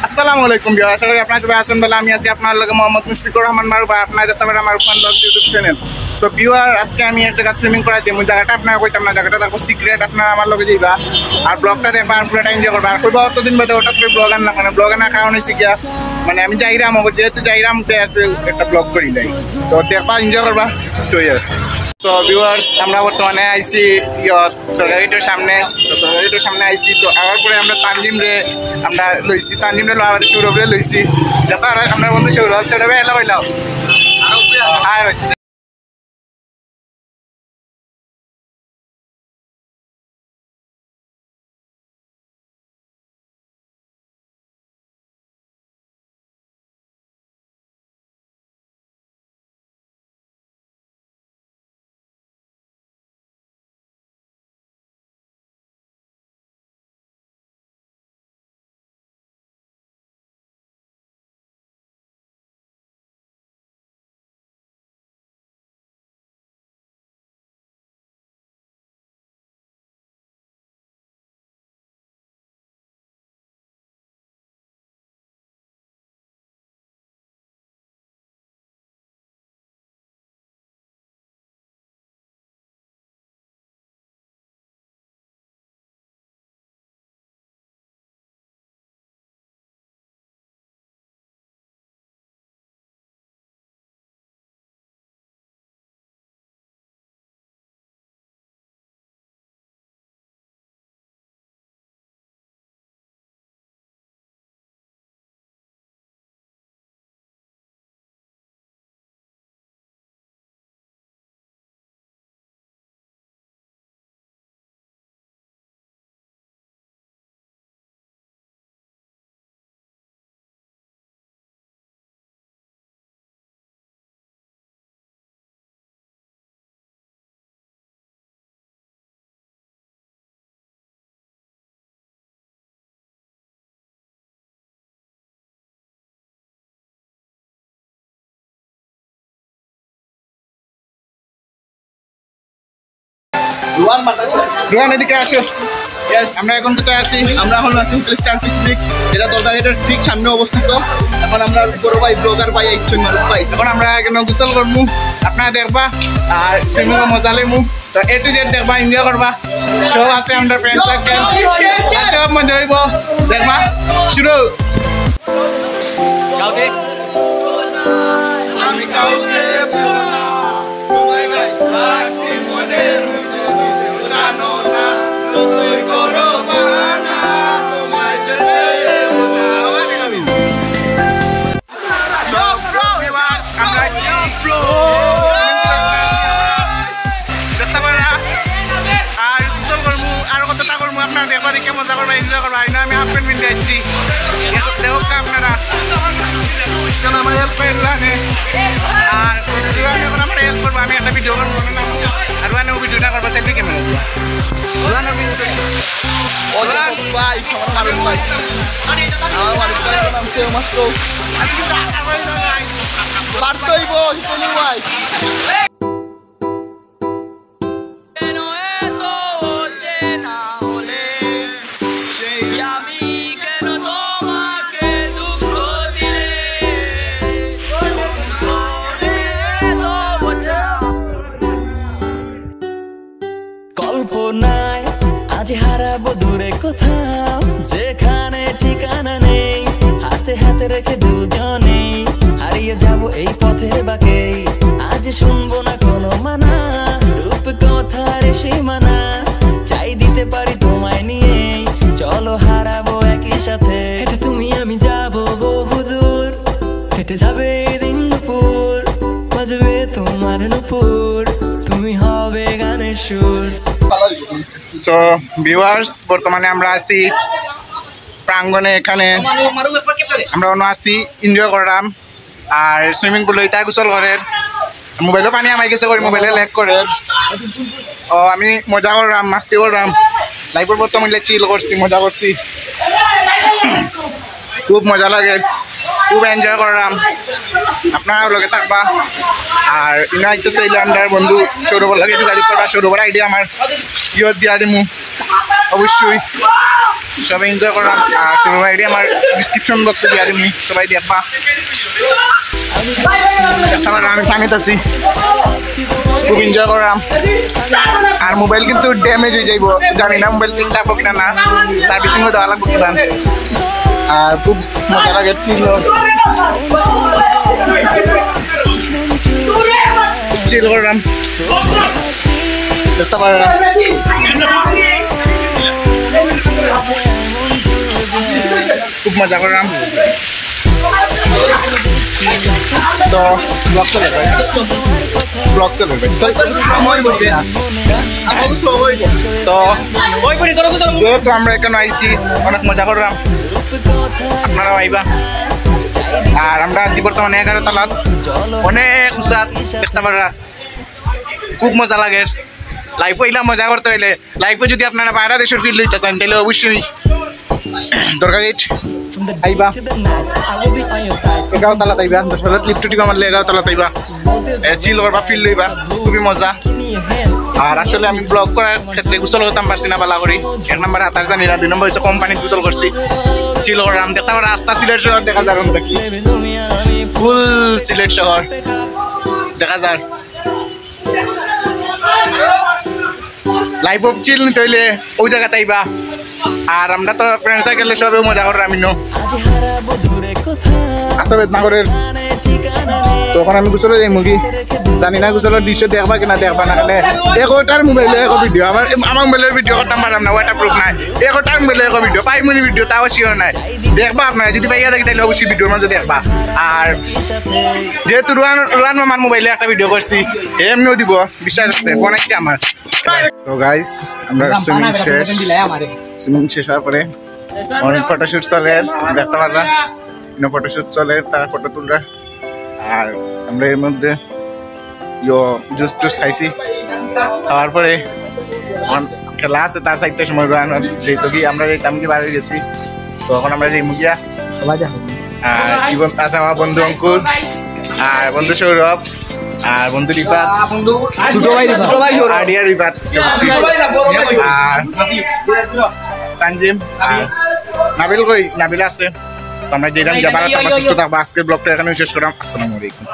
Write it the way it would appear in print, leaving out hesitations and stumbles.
আসসালামু আলাইকুম ভিউয়ার, আশা করি আপনারা সবাই আছেন ভালো। আমি আছি আপনার লগে মোহাম্মদ মুশফিকুর রহমান মারুফ, আর আপনারা দেখতে পারেন আমার fun blogs YouTube channel. So viewer, আজকে আমি একটা জায়গা সুইমিং করা যাই, জায়গাটা আপনারা কইতাম না, জায়গাটা তারপর সিক্রেট, আপনারা আমার লগে যাইবা আর ব্লগটা দেখবা আর পুরোটা এনজয় করবা। আর কইবা অতদিন বাদে হঠাৎ করে ব্লগ আনলাম, মানে ব্লগ আনার কারণ হয়েছে গিয়া মানে আমি যাইরাম, যেহেতু যাইরাম একটা ব্লগ করি যাই, তো দেখবা এনজয় করবা। সো ভিউয়ার্স, আমরা বর্তমানে আইসি তরকারিটার সামনে, তো তরকারিটার সামনে আইসি। তো আবার পরে আমরা তানজিমরে আমরা লইছি, তানজিমরে লো আমাদের সৌরভরে লইছি, দেখো আর আমরা বন্ধু সৌরভ সৌরভে এলা পাইলাম আর হচ্ছে রোহান, এদিকে আসো। আমরা এখন কোথায় আছি? আমরা এখন আছি হোটেল স্টার পিসিফিক, যেটা দলদাগেটের ঠিক সামনে অবস্থিত। এখন আমরা বড় ভাই ব্লগার ভাই ইচ্ছুক মারুফ ভাই, এখন আমরা এখানে গোসল করবো, আপনারা দেখবা আর সুইমিংও মজা লেমু। তো এ টু জেড দেখবা, এনজয় করবা, সব আছে আমরা ফ্রেন্ড সার্কেল, সব মজা হইব, দেখবা। শুরু। মজা করবা, এনজয় করবা। আমি হাফ প্যান্ট পিনতে যাচ্ছি, দেখো আপনারা আমার হেল্প করে রানে, আর এখন আমার হেল্প করবো। আমি একটা ভিডিও করবো আর ওখানে ভিডিওটা করবো, সেলফি ক্যামেরা দিয়ে ভাই মারুফ ভাই, আমার মারুফ ভাই নাম সে মাস্ত পারতইব হিতনি ভাই। কল্পনায় আজ হারাবো দূরে কোথাও, যেখানে ঠিকানা নেই, হাতে হাতে রেখে দুজনে হারিয়ে যাব এই পথের বাঁকে। আজ শুনবো না কোনো মানা, রূপ কথার সীমানা, চাই দিতে পারি তোমায় নিয়ে, চলো হারাবো একই সাথে। হেঁটে তুমি আমি যাবো বহুদূর, হেঁটে যাবে দিন দুপুর, বাজবে তোমার নুপুর, তুমি হবে গানের সুর। সো ভিউয়ার্স, বর্তমানে আমরা আছি প্রাঙ্গণে, এখানে আমরা অন্য আছি, এনজয় করলাম আর সুইমিং পুল ইটা গোসল করে, মোবাইলও পানি আমাই গেছে করে, মোবাইলে লেক করে। ও আমি মজা করলাম, মাস্তি করলাম, লাইফের বর্তমানে চিল করছি, মজা করছি, খুব মজা লাগে, খুব এনজয় করলাম। আপনারা লগে থাকবা আর ইনা একটু চাইলে আমার বন্ধু সৌরভ লাগে গাড়ি করবা, সৌরভের আইডিয়া আমার ইয়ত দিয়া দিমু অবশ্যই। সবাই এনজয় করলাম। আর সবাই আইডি আমার ডিসক্রিপশন বক্সে দিয়ে দিবনি, সবাই দেখবা। আমি সামিত আছি, খুব এনজয় করলাম। আর মোবাইল কিন্তু ড্যামেজ হয়ে যাইব, জানি না মোবাইল ঠিক থাকবো কিনা না, সার্ভিসিংও দেওয়া লাগবে কিনা। আর খুব মজা লাগে, ছিল চিল করলাম, দেখতে পারলাম। খুব মজা করলাম। তো ব্লগ চলে তো যেহেতু আমরা এখানে আইছি, অনেক মজা করলাম, আপনারাও আইবা। আর আমরা আছি বর্তমানে 11 তলাত, অনেক উঁচাত, দেখতে পারা খুব মজা লাগে। লাইফও এলাম মজা করতে হইলে, লাইফে যদি আপনারা বাইরে দেশের ফিল লইতে চান তাহলে অবশ্যই দরকার আইবা 11 তলাত আইবা, 10 তলাত লিফট টিপা মারলে 11 তলাত আইবা, চিল করবা, ফিল লইবা, খুবই মজা। আর আসলে আমি ব্লগ করার ক্ষেত্রে গোসল করতাম পারছি না ভালো করে। 1 নম্বর হাতার জানি না, 2 নম্বর হচ্ছে কোম্পানিতে গোসল করছি, চিল করলাম। দেখতে পারা রাস্তা সিলেট শহর দেখা যায়, দেখি ফুল সিলেট শহর দেখা যায়। লাইফ অফ চিল নিতে হইলে ওই জায়গাতে আইবা। আর আমরা তো ফ্রেন্ড সার্কেলে সবাই মজা করলাম। আমিও আতবেদ নাগরের, তখন আমি গোসলে যাই মুগি, জানি না গোসলের দৃশ্য দেখবা কিনা, দেখবা না গেলে এটার মোবাইলে এক ভিডিও, আমার মোবাইলের ভিডিও করতাম পারলাম না, ওয়াটার প্রুফ নাই। এটার মোবাইলে এক ভিডিও, 5 মিনিট ভিডিও, তাও শিওর নাই। দেখবা আপনারা যদি পাইয়া থাকি তাহলে অবশ্যই ভিডিওর মাঝে দেখবা। আর যেহেতু রুয়ান মামার মোবাইলে একটা ভিডিও করছি, এমনিও দিব, বিশ্বাস আছে, ফোন আসছে আমার। সো গাইস, আমরা সুইমিং শেষ হওয়ার পরে অনেক ফটোশুট চলে, দেখতে পারলাম ফটোশুট চলে, তারা ফটো তুলরা। আর আমরা এর মধ্যে জুস টুস খাইছি, খাওয়ার পরে খেলা আছে তার সাইডটা সময় যেহেতু কি আমরা যেতাম কি বাইরে গেছি, তো এখন আমরা যাই মুগিয়া। আর আছে আমার বন্ধু অঙ্কুর, আর বন্ধু সৌরভ, আর বন্ধু রিফাত, আডিয়া রিফাত, আর তানজিম, আর নাবিল। কই নাবিল আছে। তো আমরা যেতাম যাবার সুস্থ থাকবো। আজকের ব্লগটা এখানে শেষ করলাম। আসসালামু আলাইকুম।